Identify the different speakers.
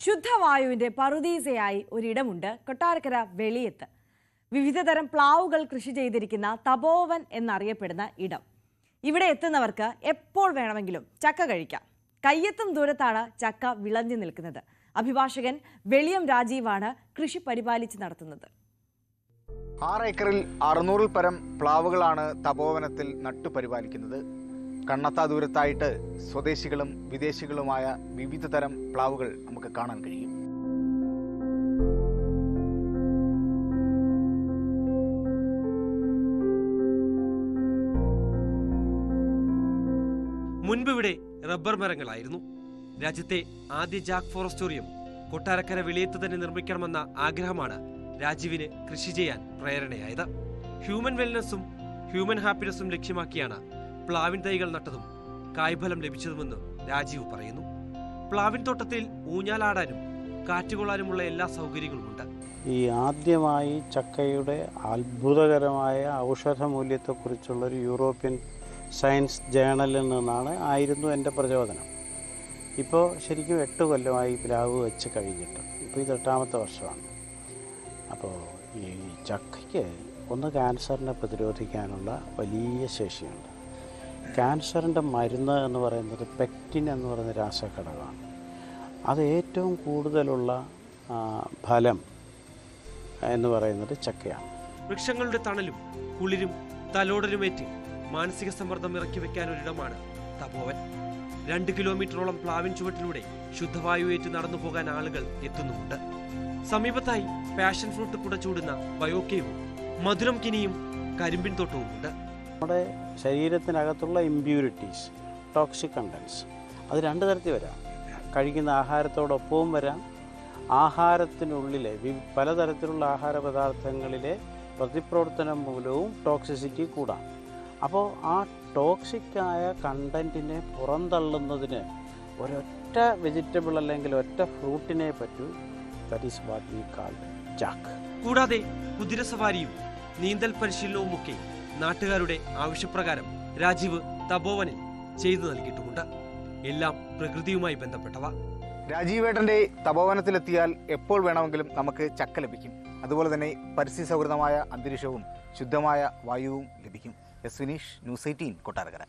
Speaker 1: ശുദ്ധവായുവിന്റെ പറുദീസയായി ഒരിടമുണ്ട് കൊട്ടാരക്കര വെളിയത്ത്. വിവിധതരം പ്ലാവുകൾ കൃഷി ചെയ്തിരിക്കുന്ന തപോവൻ എന്നറിയപ്പെടുന്ന ഇടം. ഇവിടെ എത്തുന്നവർക്ക് എപ്പോൾ വേണമെങ്കിലും ചക്ക കഴിക്കാം. കയ്യെത്തും ദൂരത്താണ് ചക്ക വിളഞ്ഞു നിൽക്കുന്നത്. അഭിഭാഷകൻ വെളിയം രാജീവാണ് കൃഷി പരിപാലിച്ച് നടത്തുന്നത്.
Speaker 2: 6 ഏക്കറിൽ 600-ൽ പരം പ്ലാവുകളാണ് തപോവനത്തിൽ നട്ടുപരിപാലിക്കുന്നത്. കണ്ണത്താ ദൂരത്തായിട്ട് സ്വദേശികളും വിദേശികളുമായ വിവിധ തരം പ്ലാവുകൾ നമുക്ക് കാണാൻ കഴിയും.
Speaker 3: മുൻപിവിടെ റബ്ബർ മരങ്ങളായിരുന്നു. രാജ്യത്തെ ആദ്യ ജാക്ക് ഫോറസ്റ്റോറിയം കൊട്ടാരക്കര വെളിയത്ത് തന്നെ നിർമ്മിക്കണമെന്ന ആഗ്രഹമാണ് രാജീവിന് കൃഷി ചെയ്യാൻ പ്രേരണയായത്. ഹ്യൂമൻ വെൽനസും ഹ്യൂമൻ ഹാപ്പിനെസ്സും ലക്ഷ്യമാക്കിയാണ് പ്ലാവിൻ തൈകൾ നട്ടതും കായ്ഫലം ലഭിച്ചതുമെന്ന് രാജീവ് പറയുന്നു. പ്ലാവിൻ തോട്ടത്തിൽ ഊഞ്ഞാലാടാനും കാറ്റുകൊള്ളാനുമുള്ള എല്ലാ സൗകര്യങ്ങളുമുണ്ട്.
Speaker 4: ഈ ആദ്യമായി ചക്കയുടെ അത്ഭുതകരമായ ഔഷധ മൂല്യത്തെക്കുറിച്ചുള്ളൊരു യൂറോപ്യൻ സയൻസ് ജേണലിൽ ആയിരുന്നു എൻ്റെ പ്രചോദനം. ഇപ്പോൾ ശരിക്കും 8 കൊല്ലമായി പ്ലാവ് വെച്ച് കഴിഞ്ഞിട്ട്. ഇപ്പോൾ ഇത് 8ാമത്തെ വർഷമാണ്. അപ്പോൾ ഈ ചക്കയ്ക്ക് ഒന്ന് ക്യാൻസറിനെ പ്രതിരോധിക്കാനുള്ള വലിയ ശേഷിയുണ്ട്. ക്യാൻസറിൻ്റെ മരുന്ന് എന്ന് പറയുന്നത് പെക്റ്റിൻ എന്ന് പറയുന്ന രാസഘടകമാണ്. അത് ഏറ്റവും കൂടുതലുള്ള ഫലം എന്ന് പറയുന്നത് ചക്കയാണ്.
Speaker 3: വൃക്ഷങ്ങളുടെ തണലും കുളിരും തലോടലുമേറ്റ് മാനസിക സമ്മർദ്ദം ഇറക്കി വെക്കാൻ ഒരിടമാണ് തപോവൻ. 2 കിലോമീറ്ററോളം പ്ലാവിൻ ചുവട്ടിലൂടെ ശുദ്ധവായുവേറ്റ് നടന്നു പോകാൻ ആളുകൾ എത്തുന്നുമുണ്ട്. സമീപത്തായി പാഷൻ ഫ്രൂട്ട് കുടച്ചൂടുന്ന ബയോക്കേവും മധുരം കിനിയും കരിമ്പിൻ തോട്ടവുമുണ്ട്.
Speaker 4: നമ്മുടെ ശരീരത്തിനകത്തുള്ള ഇമ്പ്യൂരിറ്റീസ്, ടോക്സിക് കണ്ടൻസ്, അത് 2 തരത്തിൽ വരാം. കഴിക്കുന്ന ആഹാരത്തോടൊപ്പവും വരാം. ആഹാരത്തിനുള്ളിലെ പലതരത്തിലുള്ള ആഹാര പദാർത്ഥങ്ങളിലെ പ്രതിപ്രവർത്തനം മൂലവും ടോക്സിസിറ്റി കൂടാം. അപ്പോൾ ആ ടോക്സിക്കായ കണ്ടൻറ്റിനെ പുറന്തള്ളുന്നതിന് ഒരൊറ്റ വെജിറ്റബിൾ അല്ലെങ്കിൽ ഒറ്റ ഫ്രൂട്ടിനെ പറ്റൂ. That is what we call jack.
Speaker 3: കൂടാതെ കുതിരസവാരിയും നീന്തൽ പരിശീലനവുമൊക്കെ നാട്ടുകാരുടെ ആവശ്യപ്രകാരം രാജീവ് തപോവനിൽ ചെയ്തു നൽകിയിട്ടുമുണ്ട്. എല്ലാം പ്രകൃതിയുമായി ബന്ധപ്പെട്ടവ.
Speaker 2: രാജീവേട്ടൻ്റെ തപോവനത്തിലെത്തിയാൽ എപ്പോൾ വേണമെങ്കിലും നമുക്ക് ചക്ക ലഭിക്കും. അതുപോലെ തന്നെ പരിസ്ഥിതി സൗഹൃദമായ അന്തരീക്ഷവും ശുദ്ധമായ വായുവും ലഭിക്കും. S Vineesh, news 18, Kottarakkara.